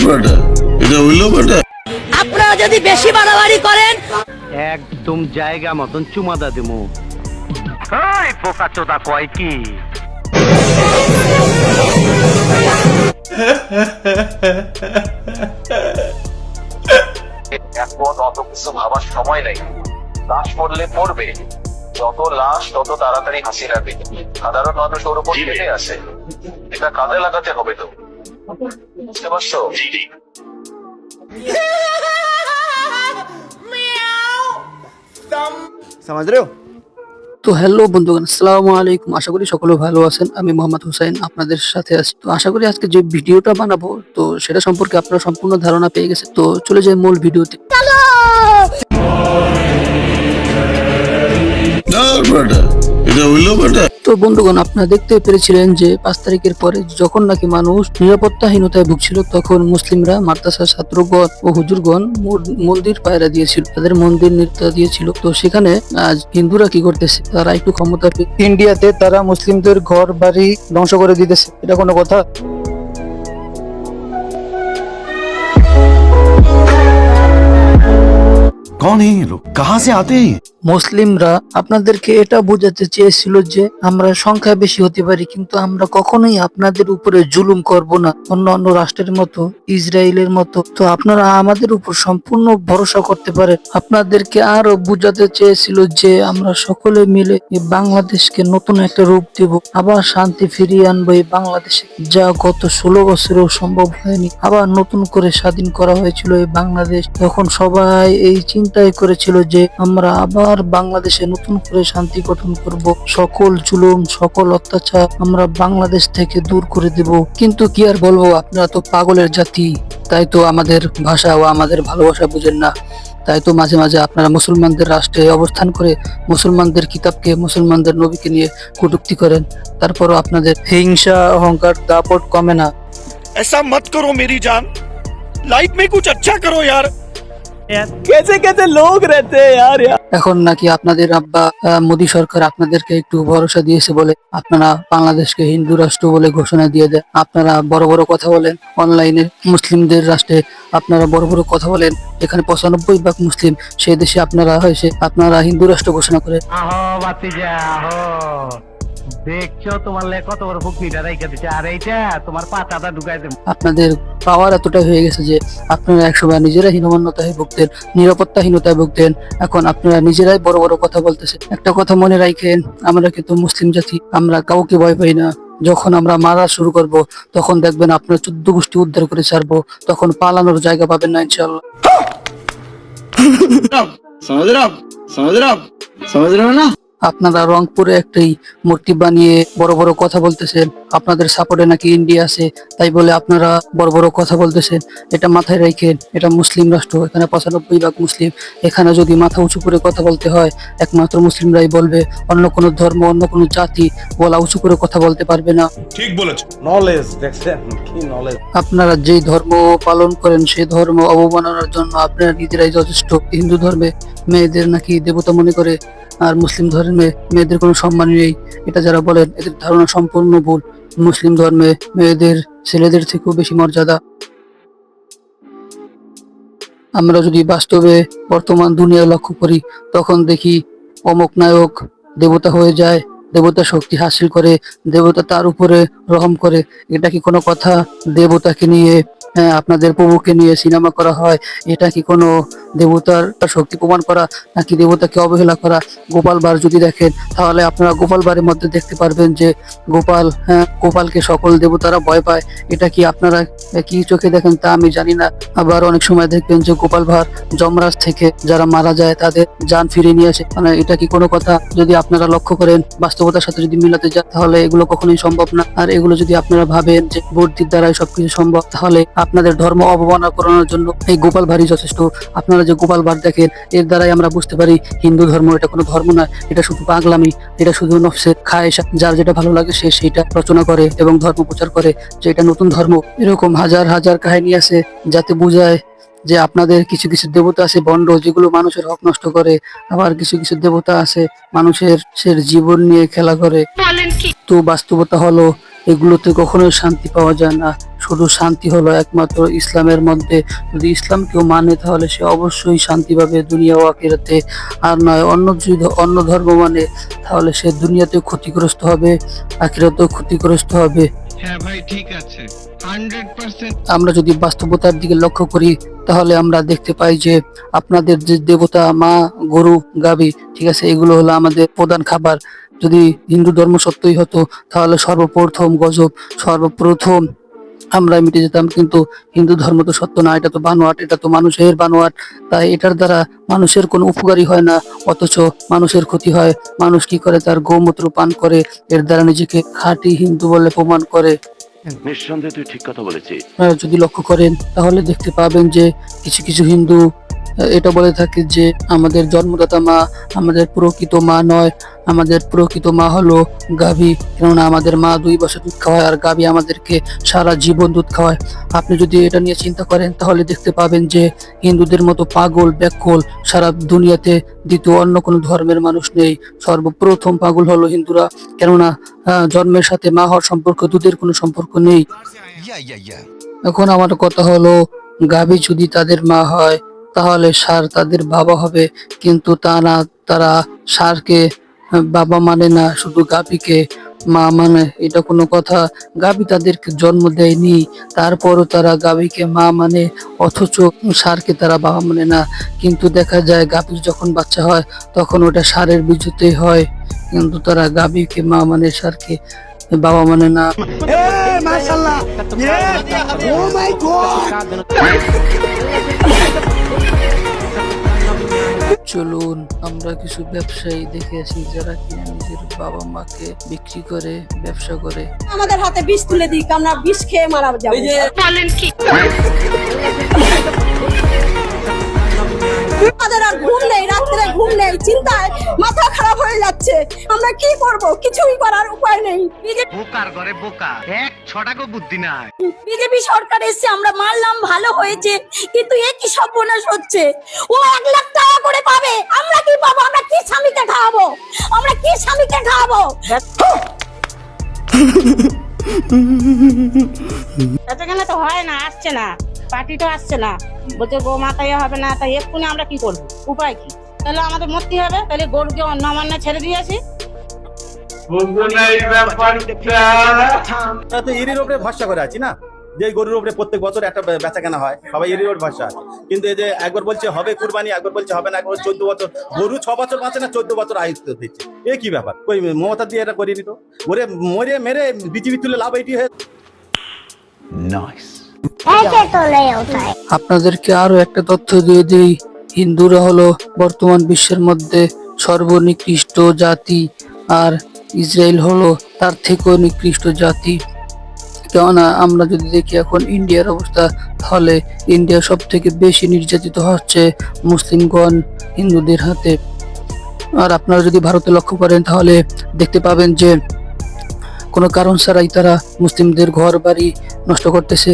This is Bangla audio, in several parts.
এটা হইলো বেটা। আপনারা যদি বেশি বাড়াবাড়ি করেন একদম জায়গা মতন চুমাদা দেবো। এই পোকা চোদা কয় কি? এখন অত কিছু ভাবার সময় নেই। লাশ পড়লে পড়বে, যত লাশ তত তাড়াতাড়ি হাসি লাগবে। সাধারণ মানুষ ওর উপর খেটে আসে, এটা কাজে লাগাতে হবে তো, বুঝতে পারছো? समझ रहे हो? তো হ্যালো বন্ধুগণ, আসসালামু আলাইকুম। আশা করি সকলে ভালো আছেন। আমি মোহাম্মদ হুসাইন আপনাদের সাথে আছি। তো আশা করি আজকে যে ভিডিওটা বানাবো তো সেটা সম্পর্কে আপনারা সম্পূর্ণ ধারণা পেয়ে গেছে। তো চলে যাই মূল ভিডিওতে। এটা হইলো বেটা। তো বন্ধুগণ, আপনারা দেখতে পেরেছিলেন যে 5 তারিখের পরে যখন নাকি মানুষ নিরাপত্তাহীনতায় ভুগছিল, তখন মুসলিমরা মাদ্রাসার ছাত্রগণ ও হুজুরগণ মন্দির পায়রা দিয়েছিল, তাদের মন্দির নির্দেশ দিয়েছিল। তো সেখানে আজ হিন্দুরা কি করতেছে, তারা একটু ক্ষমতা পেয়ে ইন্ডিয়াতে তারা মুসলিমদের ঘর বাড়ি ধ্বংস করে দিতেছে। এটা কোনো কথা? कौन है ये लोग? कहाँ से आते हैं? মুসলিমরা আপনাদেরকে এটা বোঝাতে চেয়েছিল যে আমরা সংখ্যা বেশি হতে পারি, কিন্তু আমরা কখনোই আপনাদের উপরে জুলুম করব না, অন্য রাষ্ট্রের মতো, ইসরায়েলের মতো। তো আপনারা আমাদের উপর সম্পূর্ণ ভরসা করতে পারেন। আপনাদেরকে আরো বোঝাতে চেয়েছিল যে আমরা সকলে মিলে এই বাংলাদেশকে নতুন একটা রূপ দেব, আবার শান্তি ফিরিয়ে আনবো এই বাংলাদেশে, যা গত 16 বছরেও সম্ভব হয়নি। আবার নতুন করে স্বাধীন করা হয়েছিল এই বাংলাদেশ। তখন সবাই এই চিন্তাই করেছিল যে আমরা আবার বাংলাদেশে নতুন করে শান্তি গঠন করব, সকল জুলুম সকল অত্যাচার আমরা বাংলাদেশ থেকে দূর করে দেব। কিন্তু কি আর বলবো, আপনারা তো পাগলের জাতি, তাই তো আমাদের ভাষা ও আমাদের ভালোবাসা বুঝেন না। তাই তো মাঝে মাঝে আপনারা মুসলমানদের রাষ্ট্রে অবস্থান করে মুসলমানদের কিতাবকে, মুসলমানদের নবীকে নিয়ে কটূক্তি করেন। তারপরও আপনাদের হিংসা অহংকার দাপট কমে না। ऐसा मत करो मेरी जान, लाइफ में कुछ अच्छा करो यार। कैसे कैसे लोग रहते हैं यार। এখন নাকি আপনাদের আব্বা মোদী সরকার আপনাদেরকে একটু ভরসা দিয়েছে বলে আপনারা বাংলাদেশকে হিন্দু রাষ্ট্র বলে ঘোষণা দিয়ে দেন। আপনারা বড় বড় কথা বলেন অনলাইনে, মুসলিমদের রাষ্ট্রে আপনারা বড় বড় কথা বলেন, এখানে 95% মুসলিম, সেই দেশে আপনারা হিন্দু রাষ্ট্র ঘোষণা করেন। আহো বাতিজা আহো, দেখছো তোমার লে কত বড় ফুকনিটা রাইখা দিছে, আর এইটা তোমার পাতাটা ঢুকাই দেব। আপনাদের পাওয়ার এতটাই হয়ে গেছে যে আপনারা একসময় নিজেরা হীনমন্যতায় ভুগতেন, নিরাপত্তাহীনতায় ভুগতেন, এখন আপনারা নিজেরাই বড় বড় কথা বলতেছেন। একটা কথা মনে রাখেন, আমরা কিন্তু মুসলিম জাতি, আমরা কাউকে ভয় পাই না। যখন আমরা মারা শুরু করব তখন দেখবেন আপনার 14 গোষ্ঠী উদ্ধার করে ছাড়বো, তখন পালানোর জায়গা পাবেন না ইনশাআল্লাহ। समझ रहे हो ना? আপনারা রংপুরে একটি মূর্তি বানিয়ে বড় বড় কথা বলতেছেন, আপনাদের সাপোর্টে নাকি ইন্ডিয়া আছে, তাই বলে আপনারা বড় বড় কথা বলতেছেন। এটা মাথায় রাখেন, এটা মুসলিম রাষ্ট্র, এখানে 95% মুসলিম। এখানে যদি মাথা উঁচু করে কথা বলতে হয় একমাত্র মুসলিমরাই বলবে, অন্য কোনো ধর্ম অন্য কোনো জাতি গলা উঁচু করে কথা বলতে পারবে না। ठीक बोले। नॉलेज দেখছেন কি নলেজ? আপনারা যেই ধর্ম পালন করেন সেই ধর্ম অবমাননার জন্য আপনারা নিজেরাই যথেষ্ট। হিন্দু ধর্মে মেয়েদের নাকি দেবতা মনে করে, আর মুসলিম ধর্মে মেয়েদের কোনো সম্মান নেই, এটা যারা বলেন এদের ধারণা সম্পূর্ণ ভুল। মুসলিম ধর্মে মেয়েদের ছেলেদের থেকেও বেশি মর্যাদা। আমরা যদি বাস্তবে বর্তমান দুনিয়া লক্ষ্য করি তখন দেখি অমুক নায়ক দেবতা হয়ে যায়, দেবতা শক্তি হাসিল করে, দেবতা তার উপরে রহম করে। এটা কি কোনো কথা? দেবতাকে নিয়ে, আপনাদের প্রভুকে নিয়ে সিনেমা করা হয়, এটা কি কোনো দেবতার শক্তি প্রমাণ করা, নাকি দেবতাকে অবহেলা করা? গোপাল ভাঁড় যদি দেখেন তাহলে আপনারা গোপাল ভাঁড়ের মধ্যে দেখতে পারবেন যে গোপালকে সকল দেবতারা ভয় পায়। এটা কি আপনারা কি চোখে দেখেন তা আমি জানি না। আবার অনেক সময় দেখবেন যে গোপাল ভাঁড় যমরাজ থেকে যারা মারা যায় তাদের জান ফিরিয়ে নিয়ে আসে। মানে এটা কি কোনো কথা? যদি আপনারা লক্ষ্য করেন, বাস্তবতার সাথে যদি মিলাতে যান, তাহলে এগুলো কখনোই সম্ভব না। আর এগুলো যদি আপনারা ভাবেন যে বুদ্ধির দ্বারাই সবকিছু সম্ভব, তাহলে আপনাদের ধর্ম অবমাননা করানোর জন্য এই গোপাল ভাঁড়ই যথেষ্ট। আপনারা যে গোপাল ভাঁড় দেখেন, এর দ্বারাই আমরা বুঝতে পারি হিন্দু ধর্ম এটা কোনো ধর্ম নয়, এটা শুধু পাগলামি, এটা শুধু নফসের খায়েশা। যার যেটা ভালো লাগে সে সেইটা রচনা করে এবং ধর্ম প্রচার করে যে এটা নতুন ধর্ম। এরকম হাজার হাজার কাহিনী আছে যাতে বোঝায় যে আপনাদের কিছু কিছু দেবতা আছে ভণ্ড, যেগুলো মানুষের হক নষ্ট করে, আবার কিছু কিছু দেবতা আছে মানুষের জীবন নিয়ে খেলা করে। তো বাস্তবতা হলো এগুলোতে কখনোই শান্তি পাওয়া যায় না। শুধু শান্তি হলো একমাত্র ইসলামের মধ্যে। যদি ইসলাম কেউ মানে তাহলে সে অবশ্যই শান্তি পাবে দুনিয়া ও আখিরাতে। আর নয় যদি অন্য ধর্ম মানে তাহলে সে দুনিয়াতেও ক্ষতিগ্রস্ত হবে, আখিরাতেও ক্ষতিগ্রস্ত হবে। হ্যাঁ ভাই ঠিক আছে 100%। আমরা যদি বাস্তবতার দিকে লক্ষ্য করি তাহলে আমরা দেখতে পাই যে আপনাদের যে দেবতা মা, গরু, গাভী, ঠিক আছে, এগুলো হলো আমাদের প্রধান খাবার। যদি হিন্দু ধর্ম সত্যই হতো তাহলে সর্বপ্রথম গজব, সর্বপ্রথম আমরা মিটে যেতাম। কিন্তু হিন্দু ধর্ম তো সত্য না, এটা তো বানোয়াট, এটা তো মানুষের বানোয়াট। তাই এটার দ্বারা মানুষের কোনো উপকারী হয় না, অথচ মানুষের ক্ষতি হয়। মানুষ কি করে, তার গোমূত্র পান করে, এর দ্বারা নিজেকে খাঁটি হিন্দু বলে প্রমাণ করে। নিঃসন্দেহে তুই ঠিক কথা বলেছিস। আপনারা যদি লক্ষ্য করেন তাহলে দেখতে পাবেন যে কিছু কিছু হিন্দু এটা বলে থাকে যে আমাদের জন্মদাতা মা আমাদের প্রকৃত মা নয়, আমাদের প্রকৃত মা হলো গাভী। কেননা আমাদের মা 2 বছর দুধ খাওয়ায় আর গাভী আমাদেরকে সারা জীবন দুধ খাওয়ায়। আপনি যদি এটা নিয়ে চিন্তা করেন তাহলে দেখতে পাবেন যে হিন্দুদের মতো পাগল ব্যাকুল সারা দুনিয়াতে দ্বিতীয় অন্য কোনো ধর্মের মানুষ নেই। সর্বপ্রথম পাগল হলো হিন্দুরা। কেননা জন্মের সাথে মা হওয়ার সম্পর্ক, দুধের কোনো সম্পর্ক নেই। এখন আমার কথা হলো, গাভী যদি তাদের মা হয় তাহলে ষাঁড় তাদের বাবা হবে, কিন্তু তা না, তারা ষাঁড়কে বাবা মানে না, শুধু গাভীকে মা মানে। এটা কোনো কথা? গাভী তাদেরকে জন্ম দেয়নি, তারপরও তারা গাভীকে মা মানে, অথচ ষাঁড়কে তারা বাবা মানে না। কিন্তু দেখা যায় গাভীর যখন বাচ্চা হয় তখন ওটা ষাঁড়ের বীজতেই হয়, কিন্তু তারা গাভীকে মা মানে, ষাঁড়কে বাবা মানে না। চলুন আমরা কিছু ব্যবসায়ী দেখে আসি যারা কিনা নিজের বাবা মাকে বিক্রি করে ব্যবসা করে। আমাদের হাতে বিষ তুলে দিক, আমরা বিষ খেয়ে মারা যাবো। বলেন কি? আমাদের আর ঘুম নেই, রাত্রে ঘুম নেই, চিন্তায় মাথা খারাপ হয়ে যাচ্ছে। আমরা কি করব? কিছুই করার উপায় নেই। বোকার ঘরে বোকা, এক ছটাকও বুদ্ধি নাই। বিজেপি সরকার এসে আমরা মানলাম, ভালো হয়েছে, কিন্তু এ কি সর্বনাশ হচ্ছে। ও 1 লাখ টাকা করে পাবে, আমরা কি পাবো? আমরা কি স্বামীকে খাওয়াবো? আমরা কি স্বামীকে খাওয়াবো? এখানে তো হয় না, আসছে না, পার্টি তো আসছে না, বলছে গো মাতাই হবে না। তাই এক্ষুনি আমরা কি করবো? উপায় কি? তাহলে আমাদের মরতে হবে, তাহলে গরুকে অন্য অমান্য ছেড়ে দিয়েছি। তো এরির উপরে ভরসা করে আছি না, যে গরুর উপরে প্রত্যেক বছর একটা বেচা কেনা হয়, সবাই এরির উপর ভরসা আছে। কিন্তু এই যে একবার বলছে হবে কুরবানি, একবার বলছে হবে না, একবার 14 বছর গরু 6 বছর বাঁচে না, 14 বছর আয়ুষ দিচ্ছে। এ কি ব্যাপার? ওই মমতা দিয়ে এটা করিয়ে দিত, ওরে মরে মেরে বিজেপি তুলে লাভ এইটি হয়ে। আপনাদেরকে আরো একটা তথ্য দিয়ে দিই, হিন্দুরা হলো বর্তমান বিশ্বের মধ্যে সর্বনিকৃষ্ট জাতি, আর ইসরায়েল হলো তার থেকেও নিকৃষ্ট জাতি। কেননা আমরা যদি দেখি এখন ইন্ডিয়ার অবস্থা, তাহলে ইন্ডিয়া সব থেকে বেশি নির্যাতিত হচ্ছে মুসলিমগণ হিন্দুদের হাতে। আর আপনারা যদি ভারতে লক্ষ্য করেন তাহলে দেখতে পাবেন যে কোনো কারণ ছাড়াই তারা মুসলিমদের ঘর বাড়ি নষ্ট করতেছে,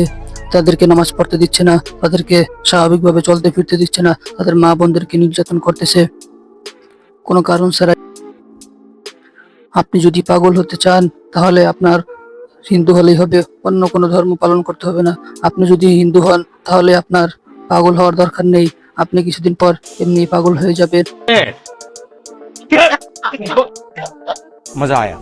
তাদেরকে নামাজ পড়তে দিচ্ছে না, তাদেরকে স্বাভাবিকভাবে চলতে ফিরতে দিচ্ছে না, তাদের মা বোনদেরকে নির্যাতন করতেছে কোনো কারণ ছাড়াই। আপনি যদি পাগল হতে চান তাহলে আপনার হিন্দু হলেই হবে, অন্য কোনো ধর্ম পালন করতে হবে না। আপনি যদি হিন্দু হন তাহলে আপনার পাগল হওয়ার দরকার নেই, আপনি কিছুদিন পর এমনি পাগল হয়ে যাবেন। মজা আয়া।